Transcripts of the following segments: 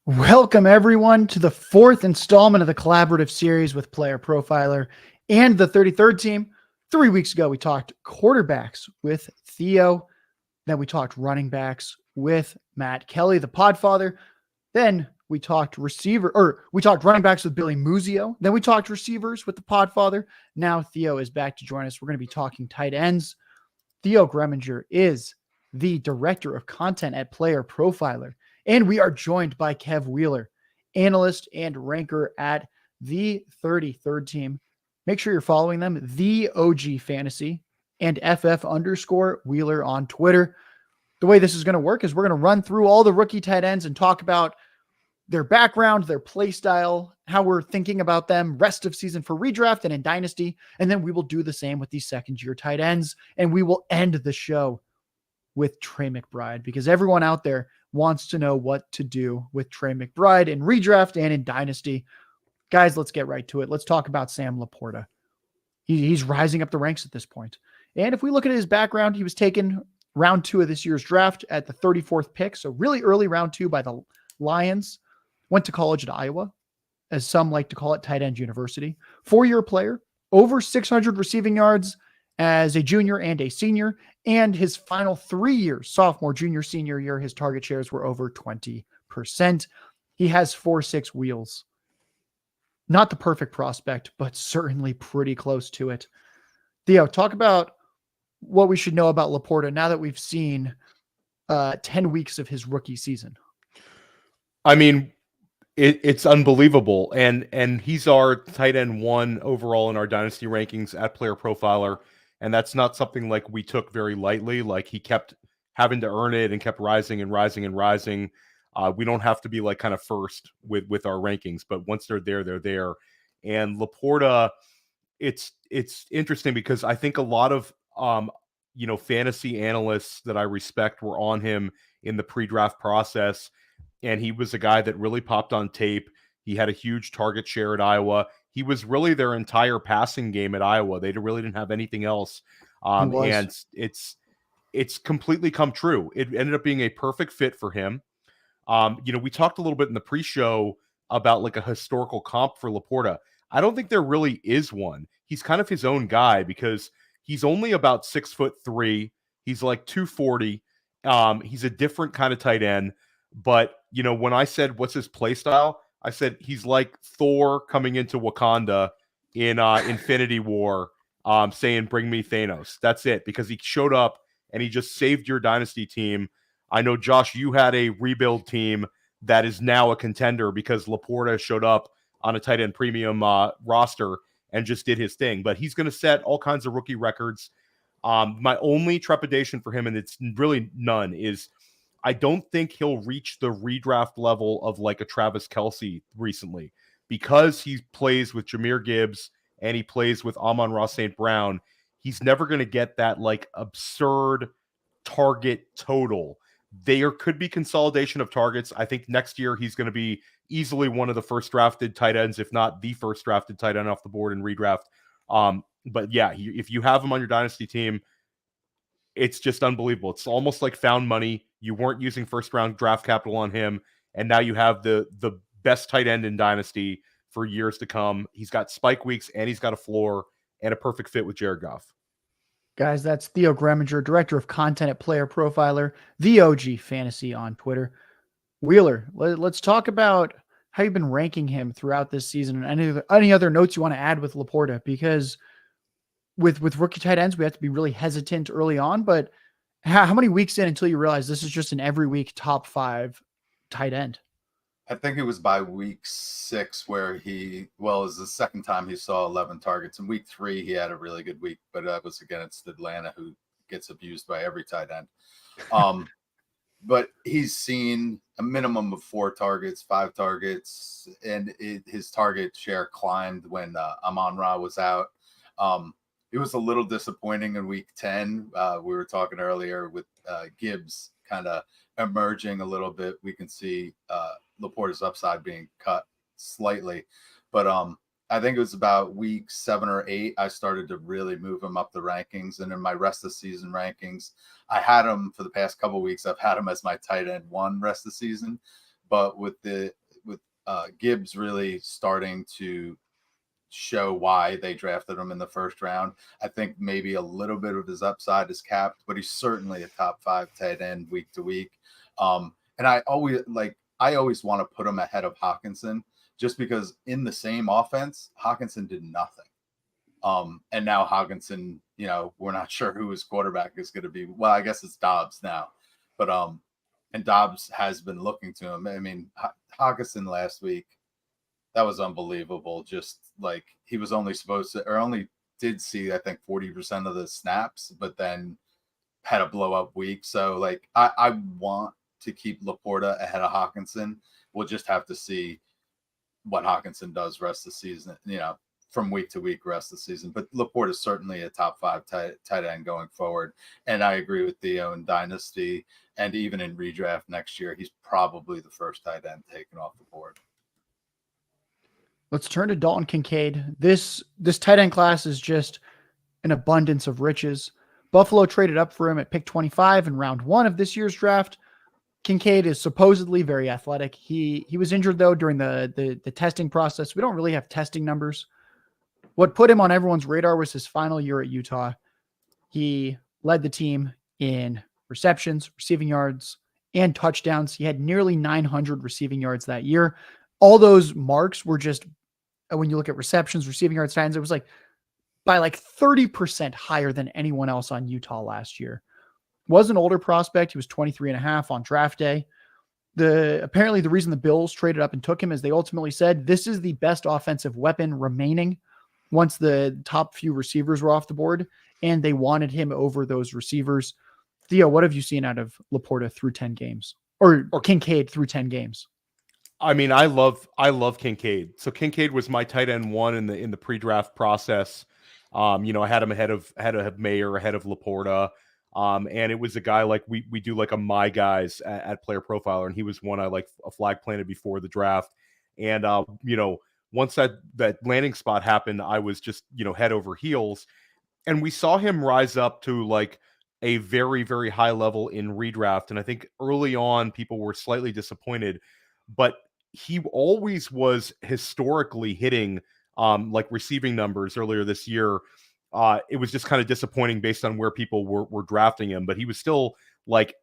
Welcome, everyone, to the fourth installment of the collaborative series with Player Profiler and the 33rd team. 3 weeks ago, we talked quarterbacks with Theo. Then we talked running backs with Matt Kelly, the podfather. Then we talked running backs with Billy Muzio. Then we talked receivers with the podfather. Now Theo is back to join us. We're going to be talking tight ends. Theo Gremminger is the director of content at Player Profiler. And we are joined by Kev Wheeler, analyst and ranker at the 33rd team. Make sure you're following them, the OG Fantasy and FF_Wheeler on Twitter. The way this is going to work is we're going to run through all the rookie tight ends and talk about their background, their play style, how we're thinking about them rest of season for redraft and in Dynasty. And then we will do the same with these second-year tight ends. And we will end the show with Trey McBride because everyone out there wants to know what to do with Trey McBride in redraft and in Dynasty. Guys, let's get right to it. Let's talk about Sam Laporta. He's rising up the ranks at this point. And if we look at his background, he was taken round 2 of this year's draft at the 34th pick. So really early round 2 by the Lions. Went to college at Iowa, as some like to call it, tight end university. 4-year player, over 600 receiving yards as a junior and a senior. And his final 3 years, sophomore, junior, senior year, his target shares were over 20%. He has 4.6 wheels. Not the perfect prospect, but certainly pretty close to it. Theo, talk about what we should know about Laporta now that we've seen 10 weeks of his rookie season. I mean, it's unbelievable. And he's our tight end 1 overall in our Dynasty rankings at Player Profiler. And that's not something like we took very lightly. Like, he kept having to earn it and kept rising and rising and rising. We don't have to be like kind of first with our rankings, but once they're there, they're there. And Laporta, it's interesting because I think a lot of fantasy analysts that I respect were on him in the pre-draft process. And he was a guy that really popped on tape. He had a huge target share at Iowa. He was really their entire passing game at Iowa. They really didn't have anything else. And it's completely come true. It ended up being a perfect fit for him. We talked a little bit in the pre-show about like a historical comp for Laporta. I don't think there really is one. He's kind of his own guy because he's only about 6'3". He's like 240. He's a different kind of tight end. But, when I said, what's his play style? I said, he's like Thor coming into Wakanda in Infinity War, saying, bring me Thanos. That's it, because he showed up and he just saved your Dynasty team. I know, Josh, you had a rebuild team that is now a contender because Laporta showed up on a tight end premium roster and just did his thing. But he's going to set all kinds of rookie records. My only trepidation for him, and it's really none, is I don't think he'll reach the redraft level of like a Travis Kelce recently because he plays with Jahmyr Gibbs and he plays with Amon-Ra St. Brown. He's never going to get that like absurd target total. There could be consolidation of targets. I think next year he's going to be easily one of the first drafted tight ends, if not the first drafted tight end off the board in redraft. But yeah, if you have him on your Dynasty team, it's just unbelievable. It's almost like found money. You weren't using first round draft capital on him, and now you have the best tight end in Dynasty for years to come. He's got spike weeks and he's got a floor and a perfect fit with Jared Goff. Guys, that's Theo Gremminger, director of content at Player Profiler, the OG Fantasy on Twitter. Wheeler, let's talk about how you've been ranking him throughout this season and any other notes you want to add with Laporta, because with rookie tight ends, we have to be really hesitant early on, but how many weeks in until you realize this is just an every week top 5 tight end? I think it was by week 6 where it was the second time he saw 11 targets. In week 3, he had a really good week, but that was against Atlanta, who gets abused by every tight end. But he's seen a minimum of 4 targets, 5 targets, and his target share climbed when Amon-Ra was out. It was a little disappointing in week 10. We were talking earlier with Gibbs kind of emerging a little bit. We can see Laporta's upside being cut slightly. But I think it was about week 7 or 8, I started to really move him up the rankings. And in my rest of season rankings, I had him for the past couple of weeks. I've had him as my tight end 1 rest of the season. but with Gibbs really starting to show why they drafted him in the first round, I think maybe a little bit of his upside is capped, but he's certainly a top 5 tight end week to week. And I always want to put him ahead of Hawkinson, just because in the same offense, Hawkinson did nothing. And now Hawkinson, we're not sure who his quarterback is going to be. Well, I guess it's Dobbs now, but and Dobbs has been looking to him. I mean, Hawkinson last week, that was unbelievable. Just like he was only did see, I think, 40% of the snaps, but then had a blow up week. So like, I want to keep Laporta ahead of Hawkinson. We'll just have to see what Hawkinson does rest of the season, from week to week rest of the season. But Laporta is certainly a top 5 tight end going forward. And I agree with Theo in Dynasty, and even in redraft next year, he's probably the first tight end taken off the board. Let's turn to Dalton Kincaid. This tight end class is just an abundance of riches. Buffalo traded up for him at pick 25 in round 1 of this year's draft. Kincaid is supposedly very athletic. He was injured, though, during the testing process. We don't really have testing numbers. What put him on everyone's radar was his final year at Utah. He led the team in receptions, receiving yards, and touchdowns. He had nearly 900 receiving yards that year. All those marks were just, when you look at receptions, receiving yards, times, it was like by like 30% higher than anyone else on Utah last year. Was an older prospect. He was 23.5 on draft day. Apparently the reason the Bills traded up and took him is they ultimately said this is the best offensive weapon remaining once the top few receivers were off the board, and they wanted him over those receivers. Theo, what have you seen out of Laporta through 10 games or Kincaid through 10 games? I mean, I love Kincaid. So Kincaid was my tight end 1 in the pre-draft process. I had him ahead of Mayer, ahead of Laporta. And it was a guy like we do like a my guys at Player Profiler, and he was one I like a flag planted before the draft. And once that landing spot happened, I was just head over heels. And we saw him rise up to like a very, very high level in redraft. And I think early on people were slightly disappointed, but he always was historically hitting like receiving numbers earlier this year. It was just kind of disappointing based on where people were drafting him, but he was still like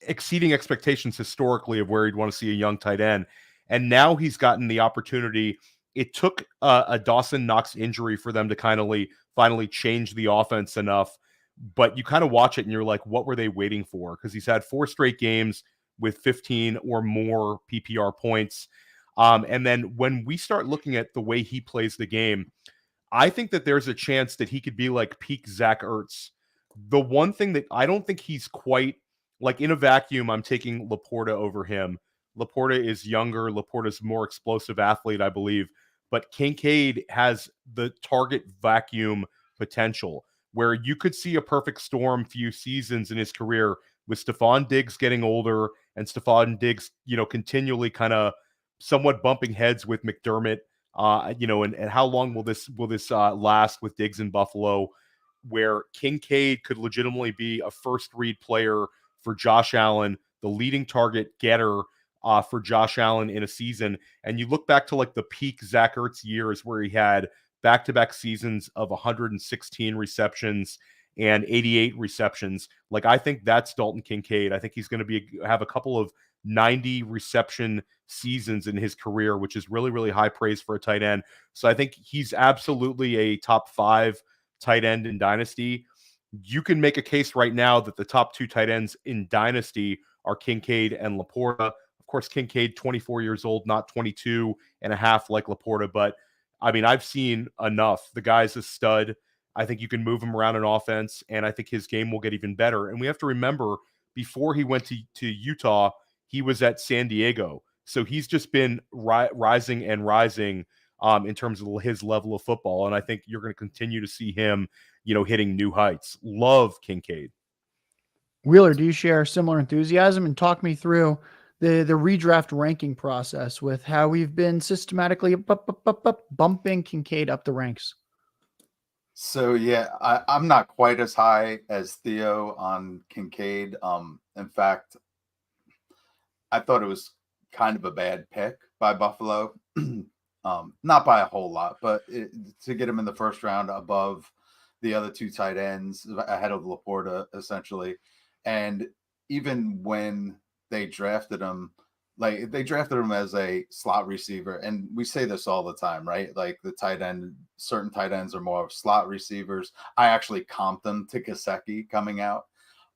exceeding expectations historically of where you'd want to see a young tight end. And now he's gotten the opportunity. It took a Dawson Knox injury for them to finally change the offense enough, but you kind of watch it and you're like, what were they waiting for? Because he's had 4 straight games with 15 or more PPR points. And then when we start looking at the way he plays the game, I think that there's a chance that he could be like peak Zach Ertz. The one thing that I don't think he's quite like in a vacuum, I'm taking Laporta over him. Laporta is younger. Laporta's more explosive athlete, I believe. But Kincaid has the target vacuum potential where you could see a perfect storm few seasons in his career with Stephon Diggs getting older and Stephon Diggs, continually kind of somewhat bumping heads with McDermott. And how long will this last with Diggs in Buffalo, where Kincaid could legitimately be a first read player for Josh Allen, the leading target getter for Josh Allen in a season. And you look back to like the peak Zach Ertz years where he had back-to-back seasons of 116 receptions and 88 receptions. Like, I think that's Dalton Kincaid. I think he's going to have a couple of 90 reception seasons in his career, which is really, really high praise for a tight end. So I think he's absolutely a top 5 tight end in Dynasty. You can make a case right now that the top 2 tight ends in Dynasty are Kincaid and Laporta. Of course, Kincaid, 24 years old, not 22 and a half like Laporta. But, I mean, I've seen enough. The guy's a stud. I think you can move him around an offense, and I think his game will get even better. And we have to remember, before he went to Utah, he was at San Diego. So he's just been rising and rising in terms of his level of football. And I think you're going to continue to see him, hitting new heights. Love Kincaid. Wheeler, do you share similar enthusiasm? And talk me through the redraft ranking process with how we've been systematically bumping Kincaid up the ranks. So yeah, I'm not quite as high as Theo on Kincaid. In fact, I thought it was kind of a bad pick by Buffalo. Not by a whole lot, but to get him in the first round above the other two tight ends, ahead of Laporta, essentially. And even when they drafted him, like they drafted him as a slot receiver, and we say this all the time, right? Like the tight end, certain tight ends are more of slot receivers. I actually comped them to Gesicki coming out.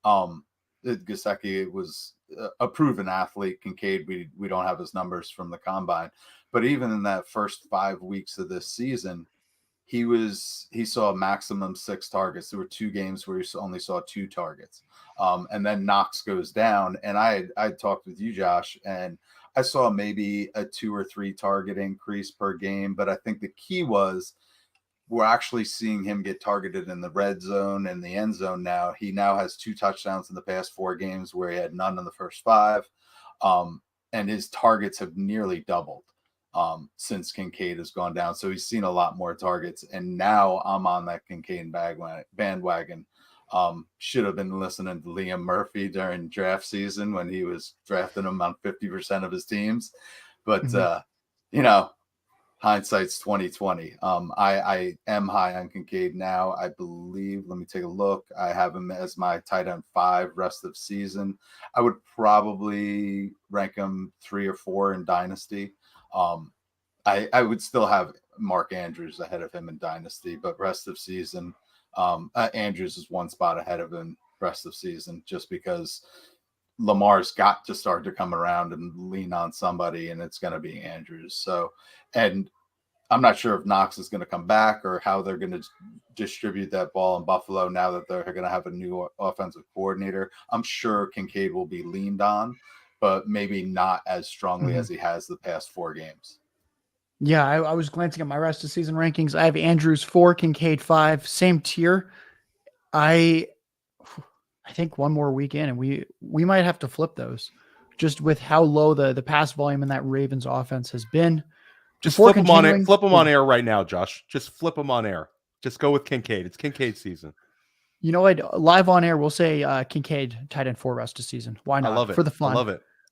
Gesicki was a proven athlete. Kincaid, we don't have his numbers from the combine, but even in that first 5 weeks of this season, he saw a maximum 6 targets. There were 2 games where he only saw 2 targets. And then Knox goes down, and I talked with you, Josh, and I saw maybe a 2 or 3 target increase per game. But I think the key was we're actually seeing him get targeted in the red zone and the end zone now. He now has 2 touchdowns in the past 4 games where he had none in the first 5. And his targets have nearly doubled since Kincaid has gone down. So he's seen a lot more targets. And now I'm on that Kincaid bandwagon. Should have been listening to Liam Murphy during draft season when he was drafting him on 50% of his teams. But, hindsight's 2020. I am high on Kincaid now. I believe, let me take a look. I have him as my tight end 5 rest of season. I would probably rank him 3 or 4 in Dynasty. I would still have Mark Andrews ahead of him in Dynasty, but rest of season, Andrews is 1 spot ahead of him rest of season, just because Lamar's got to start to come around and lean on somebody, and it's going to be Andrews. So, and I'm not sure if Knox is going to come back or how they're going to distribute that ball in Buffalo now that they're going to have a new offensive coordinator. I'm sure Kincaid will be leaned on, but maybe not as strongly as he has the past 4 games. Yeah, I was glancing at my rest of season rankings. I have Andrews 4, Kincaid 5, same tier. I think one more week in, and we might have to flip those, just with how low the pass volume in that Ravens offense has been. Just flip them on air. Flip them on air right now, Josh. Just flip them on air. Just go with Kincaid. It's Kincaid season. You know what? Live on air, we'll say Kincaid tight end 4 rest of season. Why not? I love it. For the fun.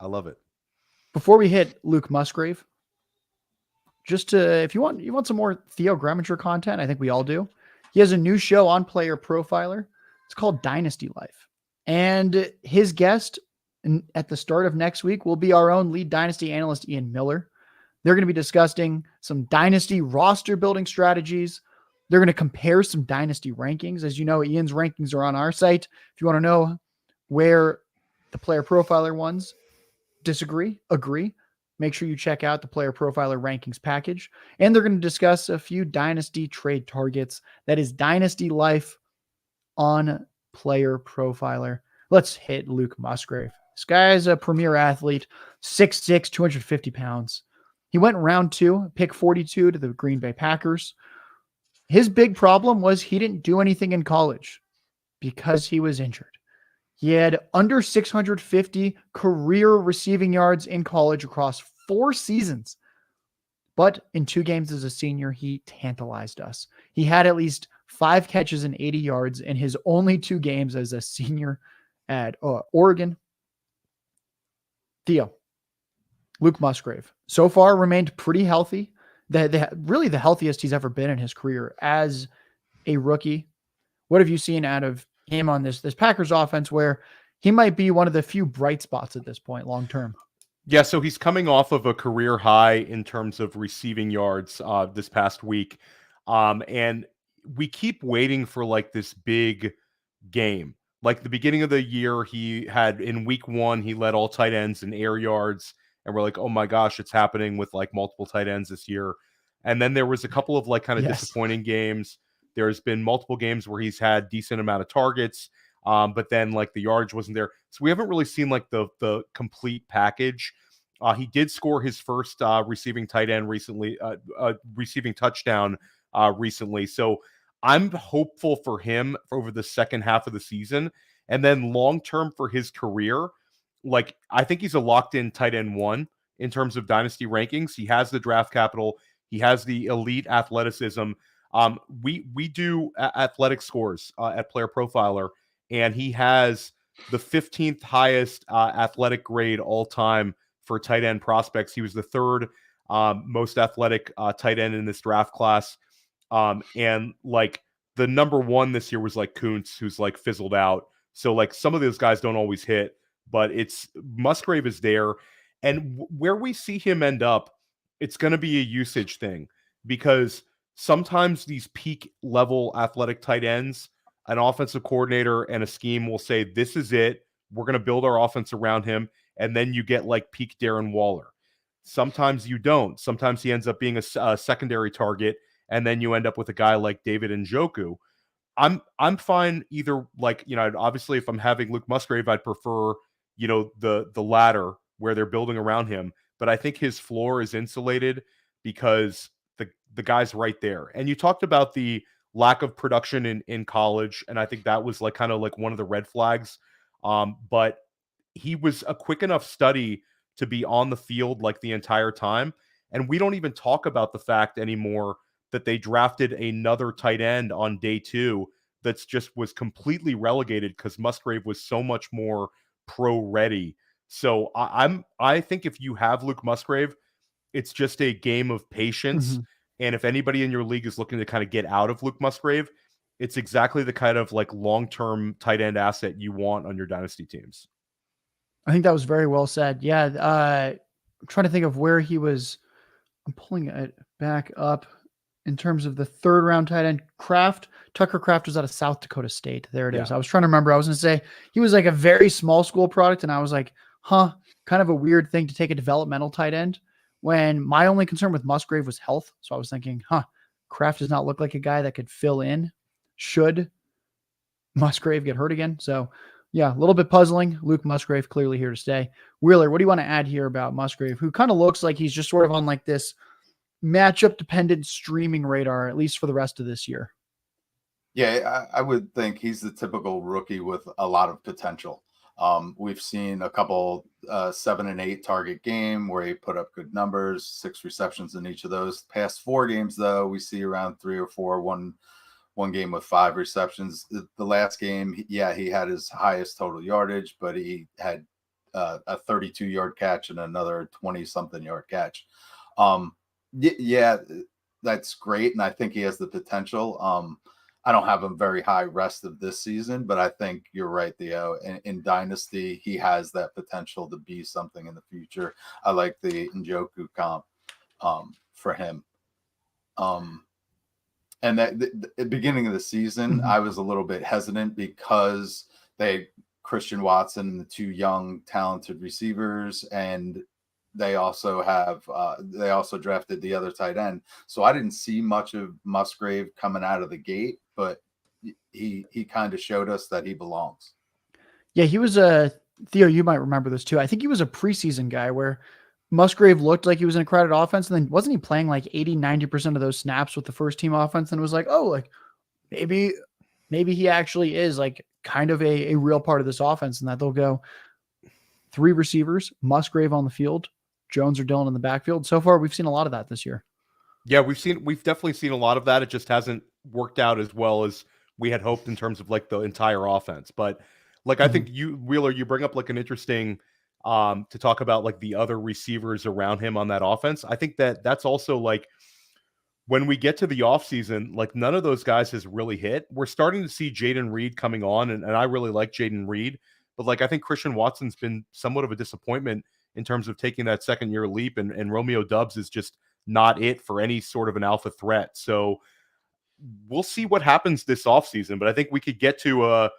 I love it. Before we hit Luke Musgrave, just to, if you want some more Theo Gremminger content, I think we all do. He has a new show on Player Profiler. It's called Dynasty Life. And his guest at the start of next week will be our own lead Dynasty analyst, Ian Miller. They're going to be discussing some Dynasty roster building strategies. They're going to compare some Dynasty rankings. As you know, Ian's rankings are on our site. If you want to know where the Player Profiler ones disagree, agree, make sure you check out the Player Profiler rankings package. And they're going to discuss a few Dynasty trade targets. That is Dynasty Life on Player Profiler. Let's hit Luke Musgrave. This guy is a premier athlete, 6'6", 250 pounds. He went round 2, pick 42 to the Green Bay Packers. His big problem was he didn't do anything in college because he was injured. He had under 650 career receiving yards in college across 4 seasons. But in 2 games as a senior, he tantalized us. He had at least 5 catches and 80 yards in his only 2 games as a senior at Oregon. Theo, Luke Musgrave, so far remained pretty healthy. Really the healthiest he's ever been in his career as a rookie. What have you seen out of him on this Packers offense, where he might be one of the few bright spots at this point long term? Yeah, so he's coming off of a career high in terms of receiving yards this past week. And we keep waiting for like this big game. Like the beginning of the year, he had in week 1, he led all tight ends in air yards. And we're like, oh my gosh, it's happening with like multiple tight ends this year. And then there was a couple of like kind of disappointing games. There's been multiple games where he's had decent amount of targets, but then like the yardage wasn't there. So we haven't really seen like the complete package. He did score his first receiving tight end recently, receiving touchdown recently. So I'm hopeful for him over the second half of the season. And then long-term for his career, like I think he's a locked-in tight end 1 in terms of dynasty rankings. He has the draft capital. He has the elite athleticism. We do athletic scores at Player Profiler, and he has the 15th highest athletic grade all time for tight end prospects. He was the third most athletic tight end in this draft class. And like the number one this year was like Kuntz, who's like fizzled out. So like some of those guys don't always hit, but it's Musgrave is there. And where we see him end up, it's going to be a usage thing, because sometimes these peak level athletic tight ends, an offensive coordinator and a scheme will say, this is it. We're going to build our offense around him. And then you get like peak Darren Waller. Sometimes you don't. Sometimes he ends up being a secondary target, and then you end up with a guy like David Njoku. I'm fine either, like, you know, obviously if I'm having Luke Musgrave, I'd prefer, you know, the latter where they're building around him. But I think his floor is insulated because the guy's right there. And you talked about the lack of production in college, and I think that was like kind of like one of the red flags. But he was a quick enough study to be on the field like the entire time. And we don't even talk about the fact anymore that they drafted another tight end on day 2 that's just was completely relegated because Musgrave was so much more pro ready. So I think if you have Luke Musgrave, it's just a game of patience. Mm-hmm. And if anybody in your league is looking to kind of get out of Luke Musgrave, it's exactly the kind of like long-term tight end asset you want on your dynasty teams. I think that was very well said. Yeah. I'm trying to think of where he was. I'm pulling it back up in terms of the third round tight end. Tucker Kraft was out of South Dakota State. There it is. I was trying to remember. I was going to say he was like a very small school product. And I was like, kind of a weird thing to take a developmental tight end when my only concern with Musgrave was health. So I was thinking, Kraft does not look like a guy that could fill in should Musgrave get hurt again. So yeah, a little bit puzzling. Luke Musgrave clearly here to stay. Wheeler, what do you want to add here about Musgrave, who kind of looks like he's just sort of on like this matchup dependent streaming radar, at least for the rest of this year? Yeah, I would think he's the typical rookie with a lot of potential. We've seen a couple 7 and 8 target game where he put up good numbers, 6 receptions in each of those. Past 4 games, though, we see around 3 or 4, one game with 5 receptions. The last game, he had his highest total yardage, but he had a 32-yard catch and another 20-something yard catch. Yeah, that's great, and I think he has the potential. I don't have him very high rest of this season, but I think you're right, Theo. In Dynasty, he has that potential to be something in the future. I like the Njoku comp for him. And that the beginning of the season, I was a little bit hesitant because they had Christian Watson and the 2 young, talented receivers, and they also drafted the other tight end. So I didn't see much of Musgrave coming out of the gate, but he kind of showed us that he belongs. Yeah, he was Theo, you might remember this too. I think he was a preseason guy where Musgrave looked like he was in a crowded offense, and then wasn't he playing like 80-90% of those snaps with the first team offense? And it was like, oh, like maybe he actually is like kind of a real part of this offense, and that they'll go 3 receivers, Musgrave on the field, Jones or Dillon in the backfield. So far, we've seen a lot of that this year. Yeah, we've definitely seen a lot of that. It just hasn't worked out as well as we had hoped in terms of like the entire offense. But like, I think Wheeler, you bring up like an interesting to talk about like the other receivers around him on that offense. I think that's also like when we get to the offseason, like none of those guys has really hit. We're starting to see Jaden Reed coming on, and I really like Jaden Reed. But like I think Christian Watson's been somewhat of a disappointment in terms of taking that second-year leap, and Romeo Doubs is just not it for any sort of an alpha threat. So we'll see what happens this offseason. But I think we could get to a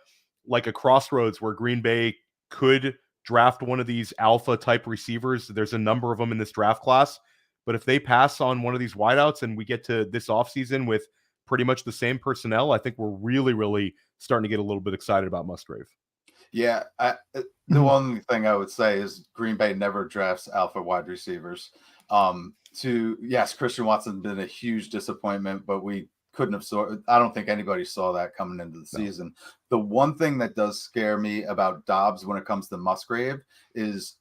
crossroads where Green Bay could draft one of these alpha type receivers. There's a number of them in this draft class. But if they pass on one of these wideouts and we get to this offseason with pretty much the same personnel, I think we're really, really starting to get a little bit excited about Musgrave. Yeah, the one thing I would say is Green Bay never drafts alpha wide receivers. Yes, Christian Watson's been a huge disappointment, but we couldn't have I don't think anybody saw that coming into the season. The one thing that does scare me about Doubs when it comes to Musgrave is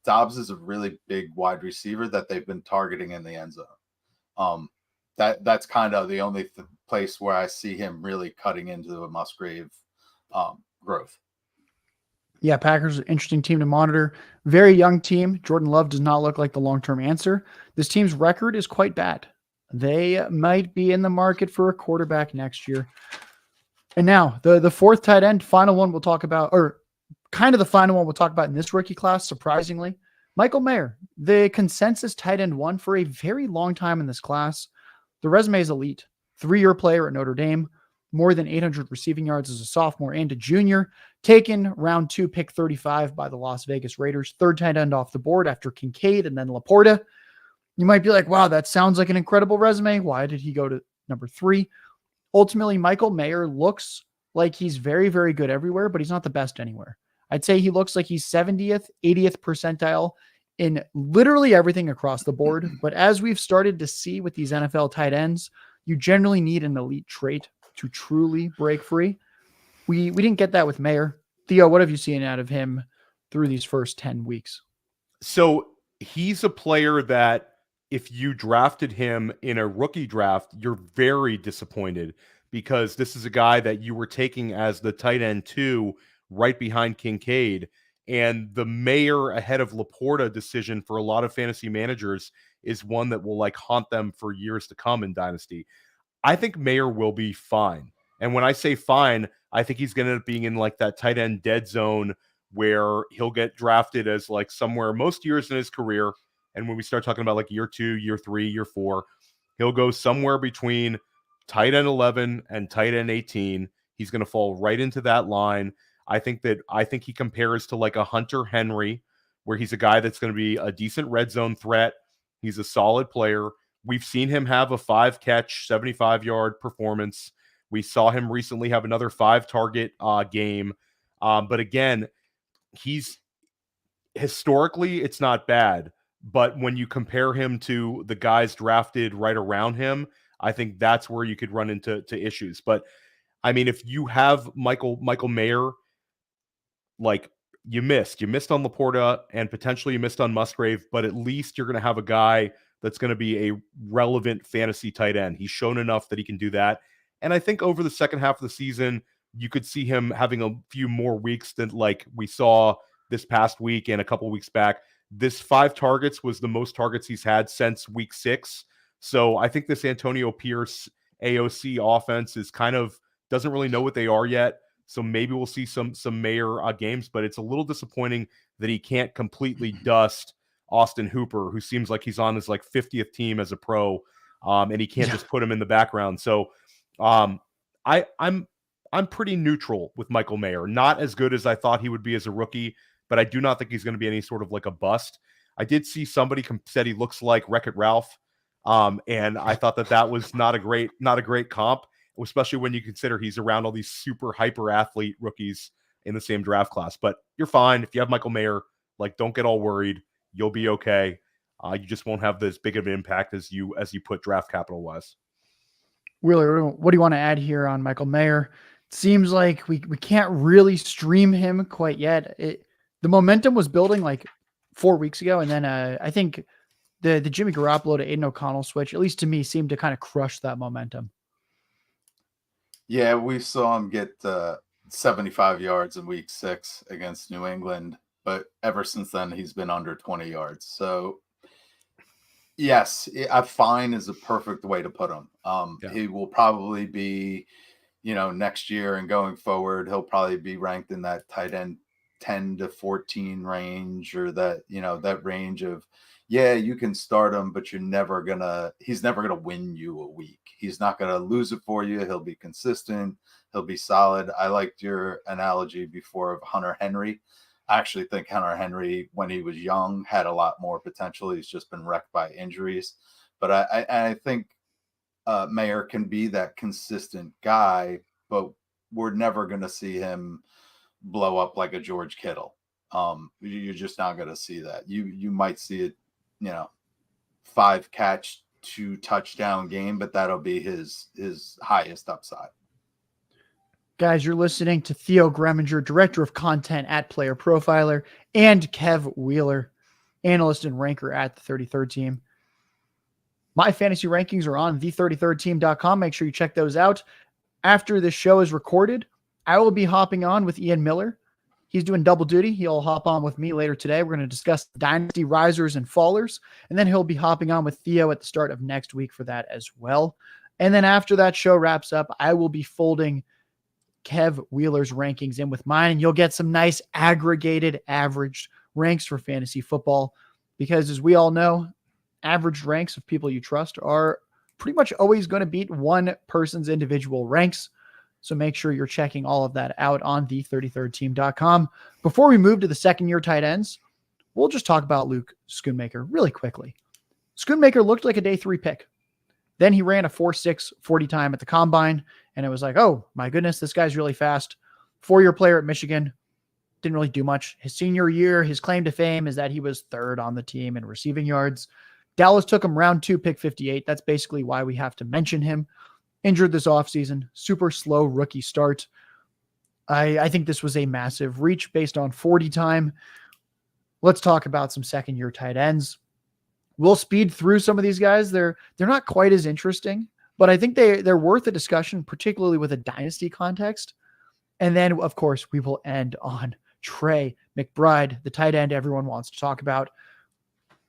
Doubs is a really big wide receiver that they've been targeting in the end zone. That's kind of the only place where I see him really cutting into a Musgrave growth. Yeah, Packers, interesting team to monitor. Very young team. Jordan Love does not look like the long-term answer. This team's record is quite bad. They might be in the market for a quarterback next year. And now the fourth tight end, final one we'll talk about, or kind of the final one we'll talk about in this rookie class, surprisingly. Michael Mayer, the consensus tight end one for a very long time in this class. The resume is elite. 3-year player at Notre Dame, more than 800 receiving yards as a sophomore and a junior, taken round 2, pick 35 by the Las Vegas Raiders, third tight end off the board after Kincaid and then Laporta. You might be like, wow, that sounds like an incredible resume. Why did he go to number 3? Ultimately, Michael Mayer looks like he's very, very good everywhere, but he's not the best anywhere. I'd say he looks like he's 70th, 80th percentile in literally everything across the board. But as we've started to see with these NFL tight ends, you generally need an elite trait to truly break free. We didn't get that with Mayer. Theo, what have you seen out of him through these first 10 weeks? So he's a player that if you drafted him in a rookie draft, you're very disappointed because this is a guy that you were taking as the tight end 2 right behind Kincaid. And the Mayer ahead of Laporta decision for a lot of fantasy managers is one that will like haunt them for years to come in Dynasty. I think Mayer will be fine. And when I say fine, I think he's going to end up being in like that tight end dead zone where he'll get drafted as like somewhere most years in his career. And when we start talking about like year 2, year 3, year 4, he'll go somewhere between tight end 11 and tight end 18. He's going to fall right into that line. I think he compares to like a Hunter Henry, where he's a guy that's going to be a decent red zone threat. He's a solid player. We've seen him have a 5-catch, 75-yard performance. We saw him recently have another 5-target game. But again, he's historically, it's not bad. But when you compare him to the guys drafted right around him, I think that's where you could run into issues. But I mean, if you have Michael Mayer, like you missed on Laporta and potentially you missed on Musgrave, but at least you're going to have a guy that's going to be a relevant fantasy tight end. He's shown enough that he can do that. And I think over the second half of the season, you could see him having a few more weeks than like we saw this past week and a couple weeks back. This 5 targets was the most targets he's had since week 6. So I think this Antonio Pierce AOC offense is kind of doesn't really know what they are yet. So maybe we'll see some Mayer games, but it's a little disappointing that he can't completely dust Austin Hooper, who seems like he's on his like 50th team as a pro, and he can't just put him in the background. So I'm pretty neutral with Michael Mayer. Not as good as I thought he would be as a rookie, but I do not think he's going to be any sort of like a bust. I did see somebody said he looks like Wreck-It Ralph, and I thought that was not a great comp, especially when you consider he's around all these super hyper athlete rookies in the same draft class. But you're fine if you have Michael Mayer. Like, don't get all worried. You'll be okay. You just won't have this big of an impact as you put draft capital wise. Wheeler, what do you want to add here on Michael Mayer? It seems like we can't really stream him quite yet. The momentum was building like 4 weeks ago, and then I think the Jimmy Garoppolo to Aiden O'Connell switch, at least to me, seemed to kind of crush that momentum. Yeah, we saw him get 75 yards in week 6 against New England, but ever since then, he's been under 20 yards. So, yes, a fine is a perfect way to put him. He will probably be, next year and going forward, he'll probably be ranked in that tight end 10 to 14 range, or that, that range of, you can start him, but he's never going to win you a week. He's not going to lose it for you. He'll be consistent. He'll be solid. I liked your analogy before of Hunter Henry. I actually think Hunter Henry, when he was young, had a lot more potential. He's just been wrecked by injuries. But I think Mayer can be that consistent guy, but we're never going to see him blow up like a George Kittle. You're just not going to see that. You might see it, 5-catch, 2-touchdown game, but that'll be his highest upside. Guys, you're listening to Theo Gremminger, Director of Content at Player Profiler, and Kev Wheeler, Analyst and Ranker at the 33rd Team. My fantasy rankings are on the33rdteam.com. Make sure you check those out. After this show is recorded, I will be hopping on with Ian Miller He's doing double duty. He'll hop on with me later today. We're going to discuss Dynasty risers and fallers, and then he'll be hopping on with Theo at the start of next week for that as well. And then after that show wraps up, I will be folding Kev Wheeler's rankings in with mine, and you'll get some nice aggregated averaged ranks for fantasy football, because as we all know, averaged ranks of people you trust are pretty much always going to beat one person's individual ranks. So make sure you're checking all of that out on the33rdteam.com. Before we move to the second-year tight ends, we'll just talk about Luke Schoonmaker really quickly. Schoonmaker looked like a day 3 pick. Then he ran a 4.6 40 time at the combine, and it was like, oh my goodness, this guy's really fast. 4-year player at Michigan. Didn't really do much. His senior year, his claim to fame is that he was 3rd on the team in receiving yards. Dallas took him round 2, pick 58. That's basically why we have to mention him. Injured this offseason. Super slow rookie start. I think this was a massive reach based on 40 time. Let's talk about some second-year tight ends. We'll speed through some of these guys. They're not quite as interesting, but I think they're worth a discussion, particularly with a dynasty context. And then, of course, we will end on Trey McBride, the tight end everyone wants to talk about.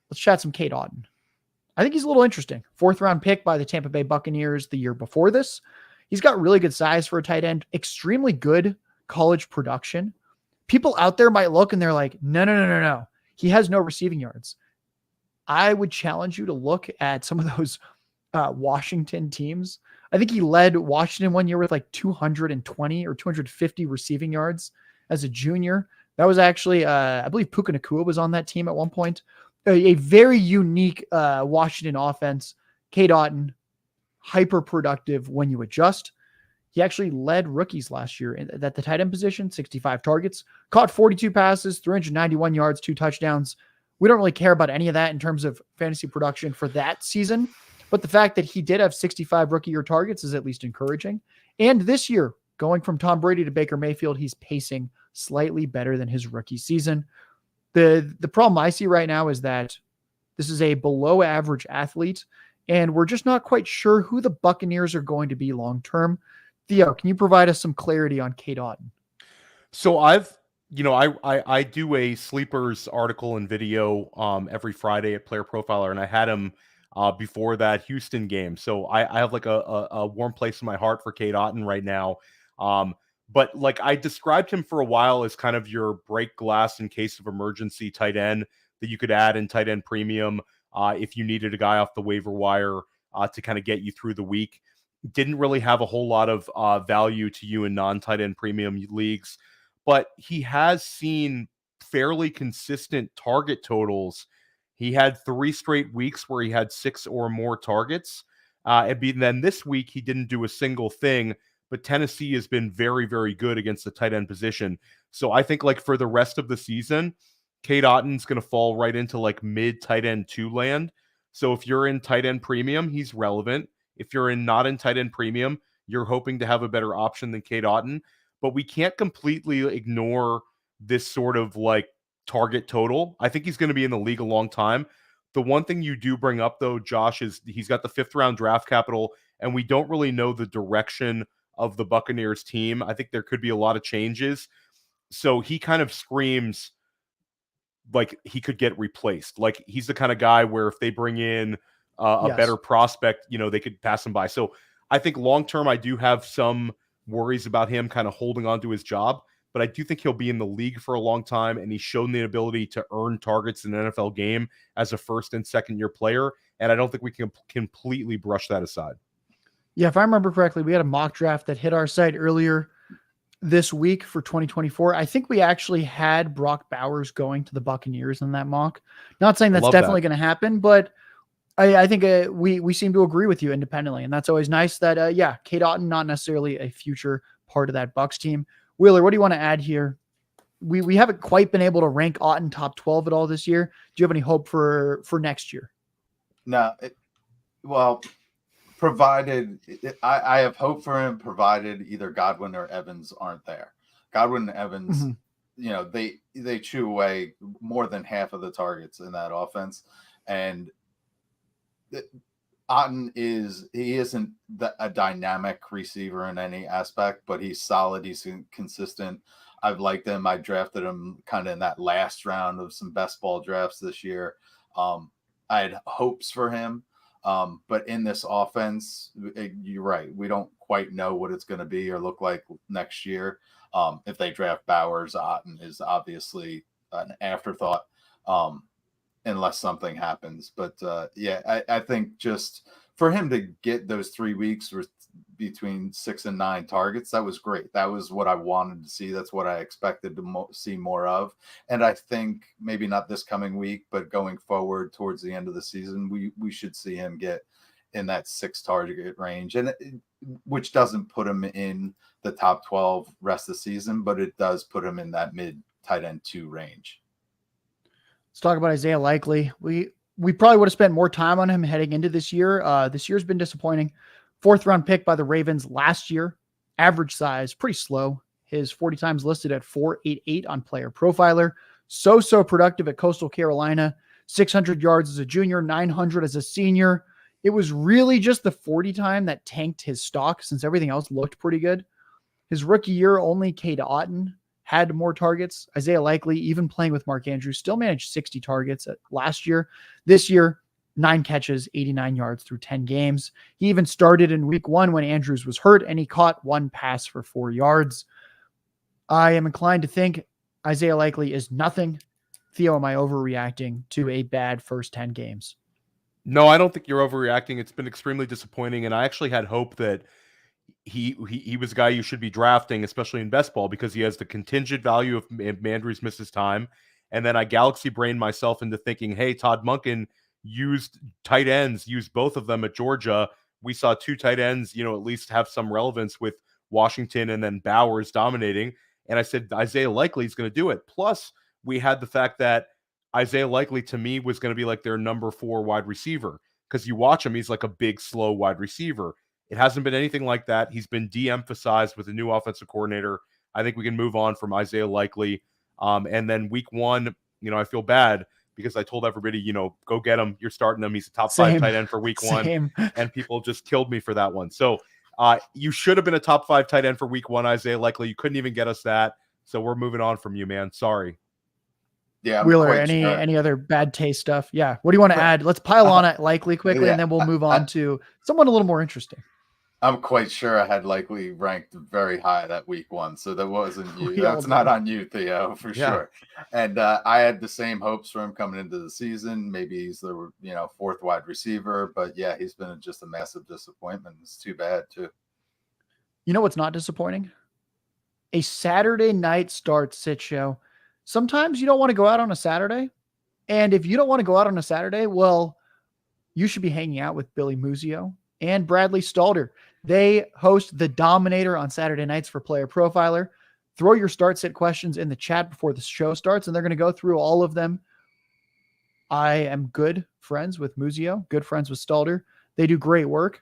Let's chat some Cade Otton. I think he's a little interesting. 4th-round pick by the Tampa Bay Buccaneers the year before this. He's got really good size for a tight end, extremely good college production. People out there might look and they're like, no. He has no receiving yards. I would challenge you to look at some of those Washington teams. I think he led Washington one year with like 220 or 250 receiving yards as a junior. That was actually, I believe Puka Nacua was on that team at one point. A very unique Washington offense. Cade Otton, hyper productive when you adjust. He actually led rookies last year at the tight end position, 65 targets, caught 42 passes, 391 yards, 2 touchdowns. We don't really care about any of that in terms of fantasy production for that season, but the fact that he did have 65 rookie year targets is at least encouraging. And this year, going from Tom Brady to Baker Mayfield, he's pacing slightly better than his rookie season. The problem I see right now is that this is a below average athlete, and we're just not quite sure who the Buccaneers are going to be long-term. Theo, can you provide us some clarity on Cade Otton? So I do a sleepers article and video every Friday at Player Profiler, and I had him before that Houston game. So I have like a warm place in my heart for Cade Otton right now. But like I described him for a while as kind of your break glass in case of emergency tight end that you could add in tight end premium if you needed a guy off the waiver wire to kind of get you through the week. Didn't really have a whole lot of value to you in non-tight end premium leagues, but he has seen fairly consistent target totals. He had 3 straight weeks where he had 6 or more targets. And then this week, he didn't do a single thing, but Tennessee has been very, very good against the tight end position. So I think like for the rest of the season, Cade Otton's going to fall right into like mid tight end 2 land. So if you're in tight end premium, he's relevant. If you're not in tight end premium, you're hoping to have a better option than Cade Otton. But we can't completely ignore this sort of like target total. I think he's going to be in the league a long time. The one thing you do bring up though, Josh, is he's got the 5th-round draft capital, and we don't really know the direction of the Buccaneers team. I think there could be a lot of changes. So he kind of screams like he could get replaced. Like he's the kind of guy where if they bring in a better prospect, they could pass him by. So I think long-term, I do have some worries about him kind of holding on to his job, but I do think he'll be in the league for a long time, and he's shown the ability to earn targets in an NFL game as a 1st and 2nd-year player, and I don't think we can completely brush that aside. Yeah, if I remember correctly, we had a mock draft that hit our site earlier this week for 2024. I think we actually had Brock Bowers going to the Buccaneers in that mock. Not saying that's definitely going to happen, but I think we seem to agree with you independently, and that's always nice that, Cade Otton, not necessarily a future part of that Bucs team. Wheeler, what do you want to add here? We haven't quite been able to rank Otton top 12 at all this year. Do you have any hope for next year? No. Provided I have hope for him, provided either Godwin or Evans aren't there. Godwin and Evans, they chew away more than half of the targets in that offense. And Otton isn't a dynamic receiver in any aspect, but he's solid. He's consistent. I've liked him. I drafted him kind of in that last round of some best ball drafts this year. I had hopes for him, but in this offense, you're right. We don't quite know what it's going to be or look like next year. If they draft Bowers, Otten is obviously an afterthought, unless something happens. But I think just for him to get those 3 weeks between 6 and 9 targets, that was great. That was what I wanted to see. That's what I expected to see more of. And I think maybe not this coming week, but going forward towards the end of the season, we should see him get in that 6 target range, and which doesn't put him in the top 12 rest of the season, but it does put him in that mid tight end 2 range. Let's talk about Isaiah Likely. We probably would have spent more time on him heading into this year. This year's been disappointing. 4th round pick by the Ravens last year. Average size, pretty slow. His 40 times listed at 4.88 on Player Profiler. So productive at Coastal Carolina. 600 yards as a junior, 900 as a senior. It was really just the 40 time that tanked his stock since everything else looked pretty good. His rookie year, only Cade Otton had more targets. Isaiah Likely, even playing with Mark Andrews, still managed 60 targets last year. This year, 9 catches, 89 yards through 10 games. He even started in week 1 when Andrews was hurt, and he caught 1 pass for 4 yards. I am inclined to think Isaiah Likely is nothing. Theo, am I overreacting to a bad first 10 games? No, I don't think you're overreacting. It's been extremely disappointing, and I actually had hope that he was a guy you should be drafting, especially in best ball, because he has the contingent value of Andrews misses time. And then I galaxy brained myself into thinking, hey, Todd Monken used tight ends, used both of them at Georgia. We saw 2 tight ends, at least have some relevance with Washington and then Bowers dominating. And I said, Isaiah Likely is going to do it. Plus, we had the fact that Isaiah Likely, to me, was going to be like their number 4 wide receiver. Because you watch him, he's like a big, slow wide receiver. It hasn't been anything like that. He's been de-emphasized with a new offensive coordinator. I think we can move on from Isaiah Likely. And then week 1, I feel bad because I told everybody, go get him. You're starting him. He's a top 5 tight end for week 1. And people just killed me for that one. So you should have been a top 5 tight end for week 1, Isaiah Likely. You couldn't even get us that. So we're moving on from you, man. Sorry. Yeah, Wheeler, any other bad taste stuff? Yeah. What do you want to add? Let's pile on it Likely quickly, and then we'll move on to someone a little more interesting. I'm quite sure I had Likely ranked very high that week 1, so that wasn't you. That's not on you, Theo, for sure. And I had the same hopes for him coming into the season. Maybe he's the 4th wide receiver, but yeah, he's been just a massive disappointment. It's too bad too. You know what's not disappointing? A Saturday night start sit show. Sometimes you don't want to go out on a Saturday, and if you don't want to go out on a Saturday, well, you should be hanging out with Billy Muzio and Bradley Stalder. They host The Dominator on Saturday nights for Player Profiler. Throw your start sit questions in the chat before the show starts, and they're going to go through all of them. I am good friends with Muzio, good friends with Stalder. They do great work.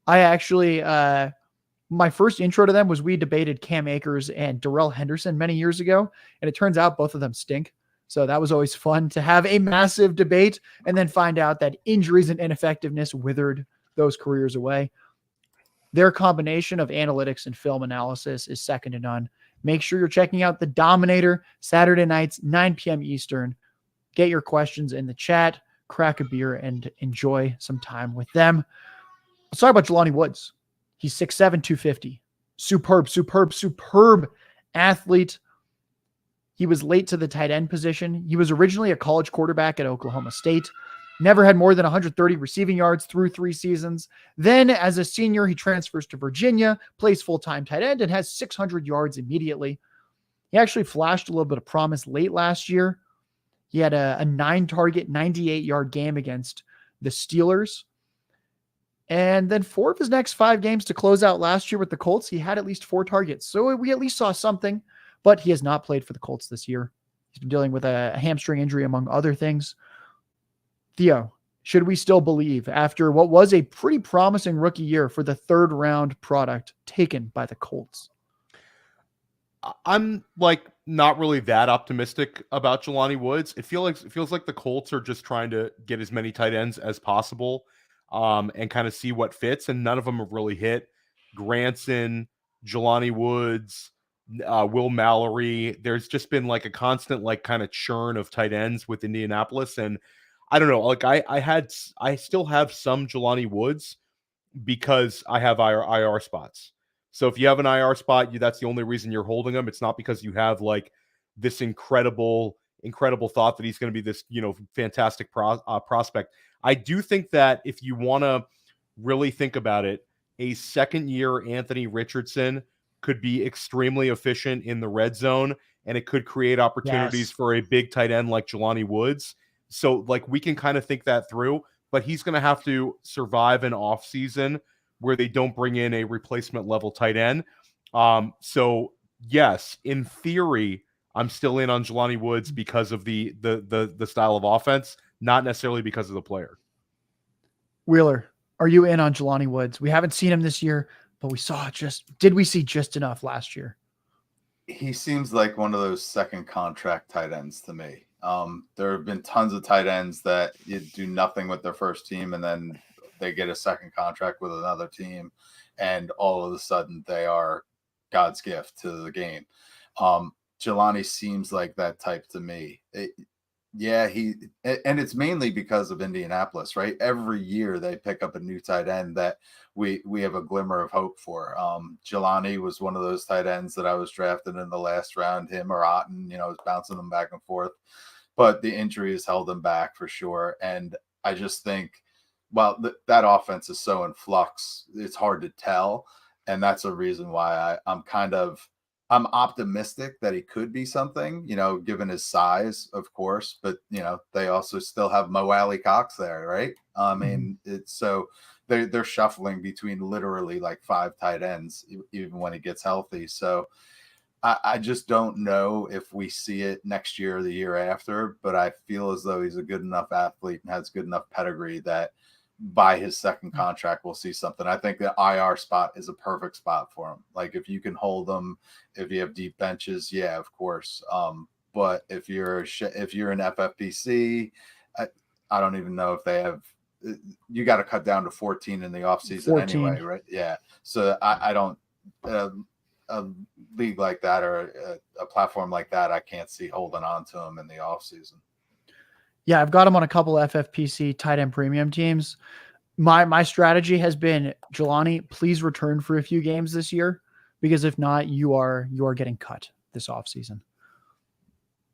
I actually, my first intro to them was we debated Cam Akers and Darrell Henderson many years ago, and it turns out both of them stink. So that was always fun to have a massive debate and then find out that injuries and ineffectiveness withered those careers away. Their combination of analytics and film analysis is second to none. Make sure you're checking out The Dominator Saturday nights, 9 p.m. Eastern. Get your questions in the chat, crack a beer, and enjoy some time with them. Let's talk about Jelani Woods. He's 6'7", 250. Superb athlete. He was late to the tight end position. He was originally a college quarterback at Oklahoma State. Never had more than 130 receiving yards through 3 seasons. Then, as a senior, he transfers to Virginia, plays full-time tight end, and has 600 yards immediately. He actually flashed a little bit of promise late last year. He had a 9-target, 98-yard game against the Steelers. And then 4 of his next 5 games to close out last year with the Colts, he had at least 4 targets. So we at least saw something, but he has not played for the Colts this year. He's been dealing with a hamstring injury, among other things. Theo, should we still believe after what was a pretty promising rookie year for the 3rd round product taken by the Colts? I'm not really that optimistic about Jelani Woods. It feels like the Colts are just trying to get as many tight ends as possible and kind of see what fits, and none of them have really hit. Granson, Jelani Woods, Will Mallory. There's just been like a constant like kind of churn of tight ends with Indianapolis, and I don't know. Like I still have some Jelani Woods because I have IR spots. So if you have an IR spot, that's the only reason you're holding him. It's not because you have like this incredible thought that he's going to be this, fantastic prospect. I do think that if you want to really think about it, a second-year Anthony Richardson could be extremely efficient in the red zone, and it could create opportunities for a big tight end like Jelani Woods. So like we can kind of think that through, but he's going to have to survive an off season where they don't bring in a replacement level tight end. So yes, in theory, I'm still in on Jelani Woods because of the style of offense, not necessarily because of the player. Wheeler, are you in on Jelani Woods? We haven't seen him this year, but did we see just enough last year? He seems like one of those second contract tight ends to me. There have been tons of tight ends that you do nothing with their first team, and then they get a second contract with another team, and all of a sudden they are God's gift to the game. Jelani seems like that type to me. And it's mainly because of Indianapolis, right? Every year they pick up a new tight end that we have a glimmer of hope for. Jelani was one of those tight ends that I was drafted in the last round, him or Otten, was bouncing them back and forth, but the injury has held them back for sure. And I just think, that offense is so in flux, it's hard to tell. And that's a reason why I'm optimistic that he could be something, given his size, of course, but they also still have Mo Alley Cox there, right? I mean, it's so they're shuffling between literally like 5 tight ends, even when he gets healthy. So I just don't know if we see it next year or the year after, but I feel as though he's a good enough athlete and has good enough pedigree that by his second contract, we'll see something. I think the IR spot is a perfect spot for him. Like if you can hold them, if you have deep benches, yeah, of course. But if you're an FFPC, I don't even know if they have. You got to cut down to 14 in the offseason anyway, right? Yeah. So I don't. A league like that or a platform like that, I can't see holding on to him in the offseason. Yeah, I've got him on a couple FFPC tight end premium teams. My strategy has been, Jelani, please return for a few games this year, because if not, you are getting cut this offseason.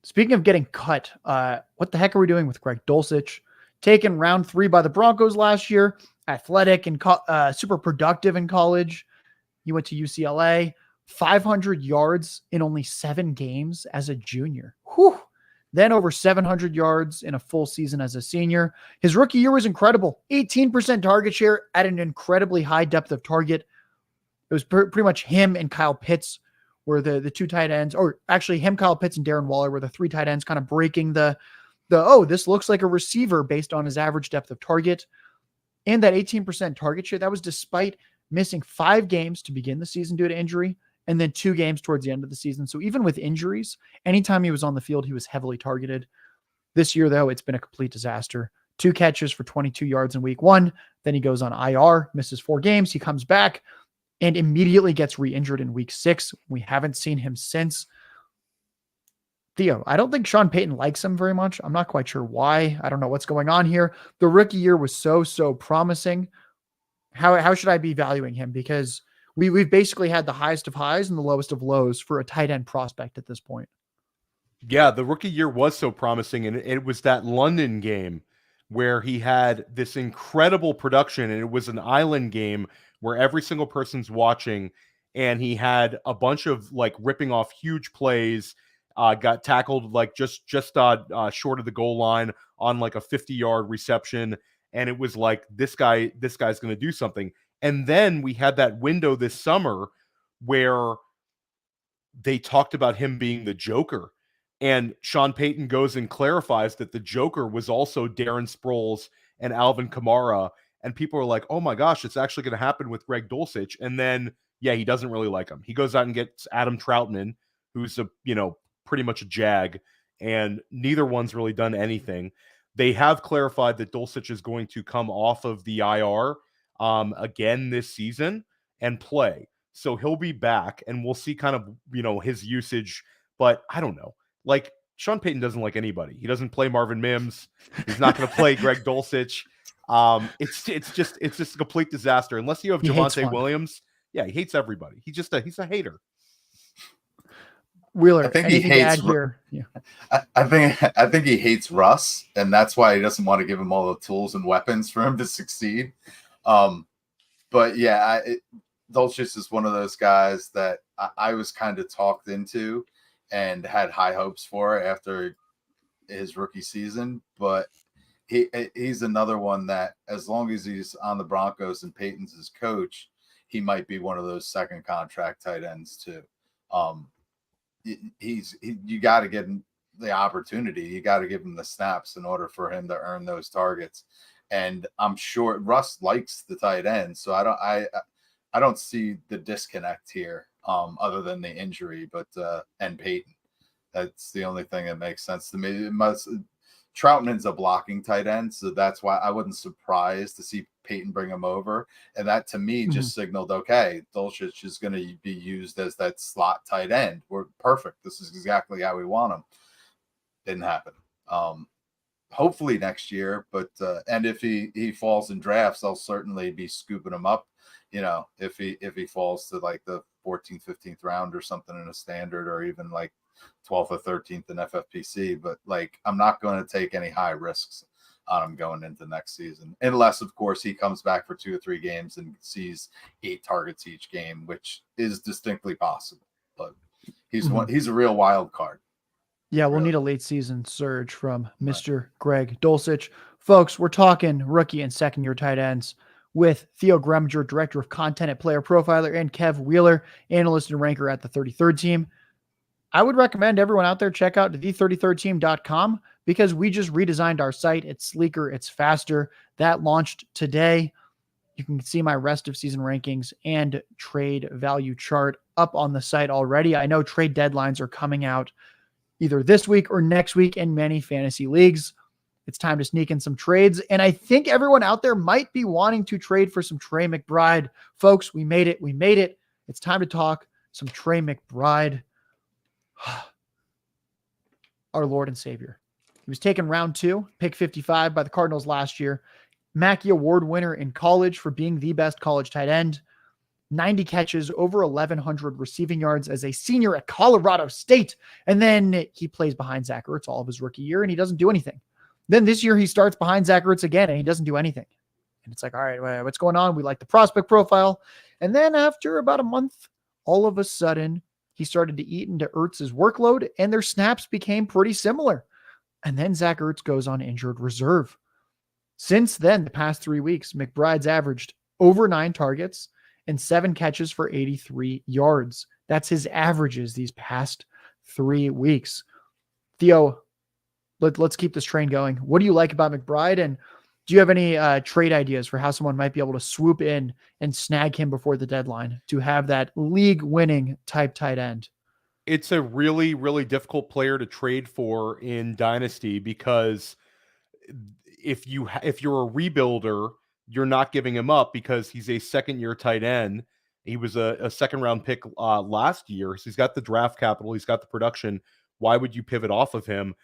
Speaking of getting cut, what the heck are we doing with Greg Dulcich? Taken round 3 by the Broncos last year, athletic and super productive in college. He went to UCLA, 500 yards in only 7 games as a junior. Whew. Then over 700 yards in a full season as a senior. His rookie year was incredible. 18% target share at an incredibly high depth of target. It was pretty much him and Kyle Pitts were the 2 tight ends, or actually him, Kyle Pitts, and Darren Waller were the 3 tight ends, kind of breaking this looks like a receiver based on his average depth of target. And that 18% target share, that was despite missing 5 games to begin the season due to injury, and then 2 games towards the end of the season. So even with injuries, anytime he was on the field, he was heavily targeted. This year, though, it's been a complete disaster. 2 catches for 22 yards in week 1. Then he goes on IR, misses 4 games. He comes back and immediately gets re-injured in week 6. We haven't seen him since. Theo, I don't think Sean Payton likes him very much. I'm not quite sure why. I don't know what's going on here. The rookie year was so promising. How should I be valuing him? Because we've basically had the highest of highs and the lowest of lows for a tight end prospect at this point. Yeah, the rookie year was so promising, and it was that London game where he had this incredible production, and it was an island game where every single person's watching, and he had a bunch of like ripping off huge plays, got tackled like just short of the goal line on like a 50-yard reception, and it was like this guy's going to do something. And then we had that window this summer where they talked about him being the Joker. And Sean Payton goes and clarifies that the Joker was also Darren Sproles and Alvin Kamara. And people are like, oh my gosh, it's actually going to happen with Greg Dulcich. And then, yeah, he doesn't really like him. He goes out and gets Adam Troutman, who's pretty much a jag. And neither one's really done anything. They have clarified that Dulcich is going to come off of the IR again this season and play. So he'll be back, and we'll see kind of, his usage. But I don't know. Like, Sean Payton doesn't like anybody. He doesn't play Marvin Mims. He's not going to play Greg Dulcich. It's just a complete disaster. Unless you have He hates Javonte fun. Williams. Yeah, he hates everybody. He's a hater. Wheeler, I think he anything to add hates here? Yeah. I think he hates Russ, and that's why he doesn't want to give him all the tools and weapons for him to succeed. But yeah, Dulcich is one of those guys that I was kind of talked into and had high hopes for after his rookie season. But he's another one that, as long as he's on the Broncos and Peyton's his coach, he might be one of those second contract tight ends too. You got to give him the opportunity. You got to give him the snaps in order for him to earn those targets. And I'm sure Russ likes the tight end, so I don't see the disconnect here, other than the injury, but and Peyton. That's the only thing that makes sense to me. Troutman's a blocking tight end, so that's why I wasn't surprised to see Peyton bring him over. And that, to me, just signaled, okay, Dulcich is going to be used as that slot tight end. We're perfect. This is exactly how we want him. Didn't happen. Hopefully next year, but and if he falls in drafts, I'll certainly be scooping him up. If he falls to like the 14th, 15th round or something in a standard, or even like 12th or 13th in FFPC, but like, I'm not going to take any high risks on him going into next season, unless of course he comes back for 2 or 3 games and sees 8 targets each game, which is distinctly possible. But he's a real wild card. Yeah, we'll need a late season surge from Mr. Greg Dulcich. Folks, we're talking rookie and second-year tight ends with Theo Gremminger, Director of Content at Player Profiler, and Kev Wheeler, Analyst and Ranker at the 33rd Team. I would recommend everyone out there check out the33rdteam.com, because we just redesigned our site. It's sleeker, it's faster. That launched today. You can see my rest of season rankings and trade value chart up on the site already. I know trade deadlines are coming out either this week or next week in many fantasy leagues. It's time to sneak in some trades. And I think everyone out there might be wanting to trade for some Trey McBride. Folks, we made it. We made it. It's time to talk some Trey McBride. Our Lord and Savior. He was taken round 2, pick 55 by the Cardinals last year. Mackey Award winner in college for being the best college tight end. 90 catches, over 1,100 receiving yards as a senior at Colorado State. And then he plays behind Zach Ertz all of his rookie year, and he doesn't do anything. Then this year he starts behind Zach Ertz again, and he doesn't do anything. And it's like, all right, what's going on? We like the prospect profile. And then after about a month, all of a sudden, he started to eat into Ertz's workload, and their snaps became pretty similar. And then Zach Ertz goes on injured reserve. Since then, the past 3 weeks, McBride's averaged over 9 targets and 7 catches for 83 yards. That's his averages these past 3 weeks. Theo, let's keep this train going. What do you like about McBride? And do you have any trade ideas for how someone might be able to swoop in and snag him before the deadline to have that league-winning type tight end? It's a really, really difficult player to trade for in Dynasty, because if you're a rebuilder, you're not giving him up because he's a second-year tight end. He was a second-round pick last year, so he's got the draft capital, he's got the production. Why would you pivot off of him?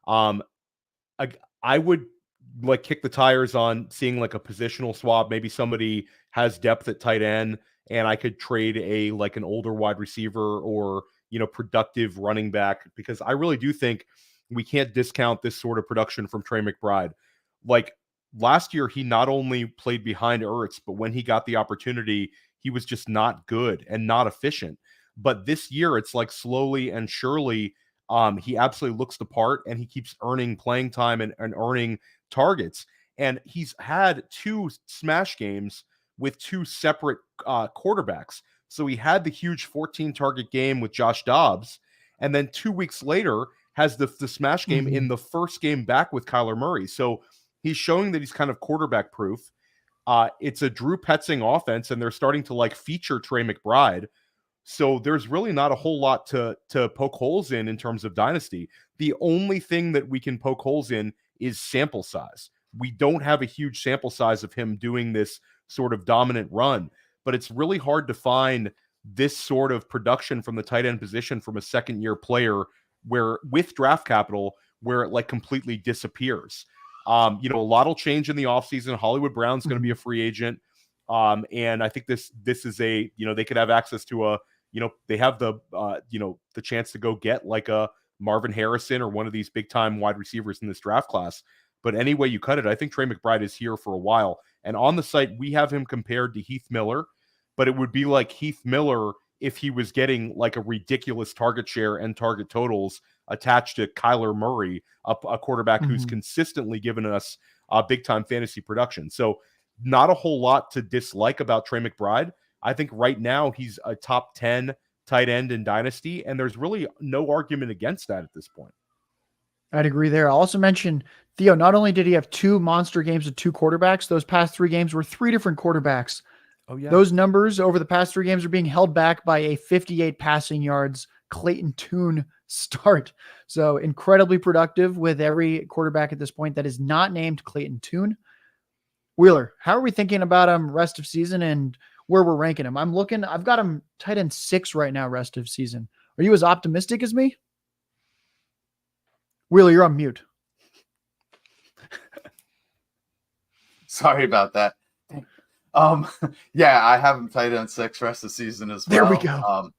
I would like kick the tires on seeing like a positional swap. Maybe somebody has depth at tight end, and I could trade an older wide receiver or productive running back, because I really do think we can't discount this sort of production from Trey McBride. Like last year, he not only played behind Ertz, but when he got the opportunity, he was just not good and not efficient. But this year, it's like slowly and surely, he absolutely looks the part, and he keeps earning playing time and earning targets. And he's had 2 smash games with 2 separate quarterbacks. So he had the huge 14 target game with Josh Dobbs, and then 2 weeks later has the smash game in the first game back with Kyler Murray. So he's showing that he's kind of quarterback proof. It's a Drew Petzing offense, and they're starting to feature Trey McBride. So there's really not a whole lot to poke holes in terms of Dynasty. The only thing that we can poke holes in is sample size. We don't have a huge sample size of him doing this sort of dominant run, but it's really hard to find this sort of production from the tight end position from a second-year player where with draft capital where it like completely disappears. A lot will change in the offseason. Hollywood Brown's going to be a free agent. And I think this is they could have access to they have the chance to go get like a Marvin Harrison or one of these big time wide receivers in this draft class. But any way you cut it, I think Trey McBride is here for a while. And on the site, we have him compared to Heath Miller, but it would be like Heath Miller if he was getting like a ridiculous target share and target totals attached to Kyler Murray, a quarterback who's consistently given us big time fantasy production. So not a whole lot to dislike about Trey McBride. I think right now he's a top 10 tight end in Dynasty, and there's really no argument against that at this point. I'd agree there. I'll also mention, Theo, not only did he have 2 monster games with 2 quarterbacks, those past 3 games were 3 different quarterbacks. Oh, yeah. Those numbers over the past 3 games are being held back by a 58 passing yards Clayton Tune start. So incredibly productive with every quarterback at this point that is not named Clayton Tune. Wheeler, how are we thinking about him rest of season and where we're ranking him? I've got him tight end 6 right now, rest of season. Are you as optimistic as me? Wheeler, you're on mute. Sorry about that. Yeah, I have him tight end 6 rest of the season as well. There we go.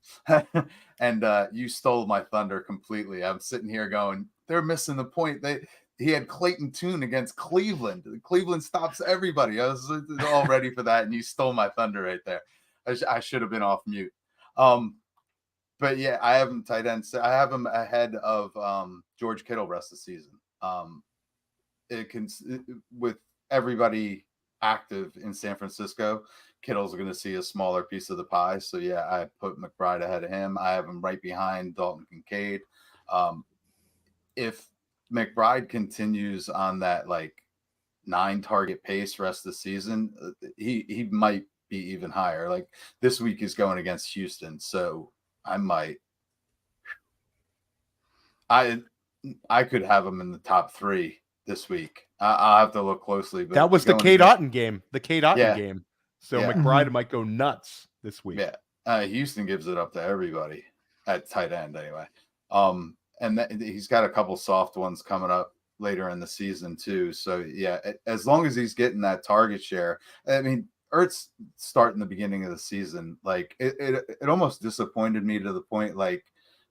And you stole my thunder completely. I'm sitting here going, they're missing the point. He had Clayton Tune against Cleveland. Cleveland stops everybody. I was all ready for that, and you stole my thunder right there. I should have been off mute. But yeah, I have him tight end. I have him ahead of George Kittle rest of the season. With everybody active in San Francisco, Kittle's going to see a smaller piece of the pie. So yeah, I put McBride ahead of him. I have him right behind Dalton Kincaid. If McBride continues on that like 9 target pace rest of the season, he might be even higher. Like this week he's going against Houston, so I could have him in the top 3 this week. I'll have to look closely. But that was the Cade Otton game. The Cade Otton game. So yeah. McBride might go nuts this week. Yeah, Houston gives it up to everybody at tight end anyway. And he's got a couple soft ones coming up later in the season too. So yeah, as long as he's getting that target share, I mean, Ertz starting the beginning of the season, like it almost disappointed me to the point like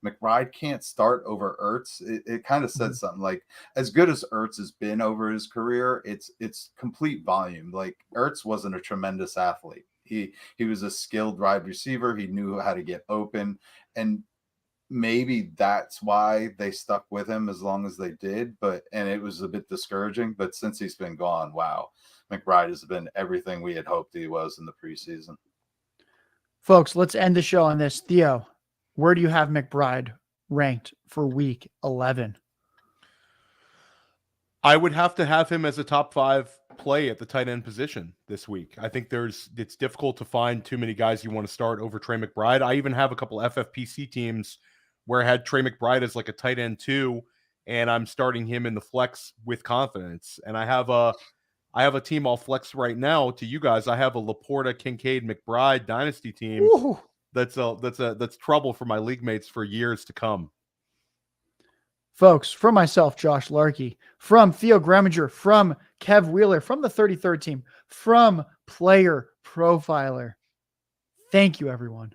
McBride can't start over Ertz. It kind of said something like, as good as Ertz has been over his career, it's complete volume. Like Ertz wasn't a tremendous athlete. He was a skilled wide receiver. He knew how to get open, and maybe that's why they stuck with him as long as they did. And it was a bit discouraging. But since he's been gone, wow, McBride has been everything we had hoped he was in the preseason. Folks, let's end the show on this. Theo, where do you have McBride ranked for week 11? I would have to have him as a top 5 play at the tight end position this week. I think it's difficult to find too many guys you want to start over Trey McBride. I even have a couple FFPC teams where I had Trey McBride as like a tight end 2, and I'm starting him in the flex with confidence. And I have a team I'll flex right now to you guys. I have a Laporta, Kincaid, McBride dynasty team. Ooh. That's trouble for my league mates for years to come. Folks, from myself, Josh Larky, from Theo Gremminger, from Kev Wheeler, from the 33rd team, from Player Profiler. Thank you, everyone.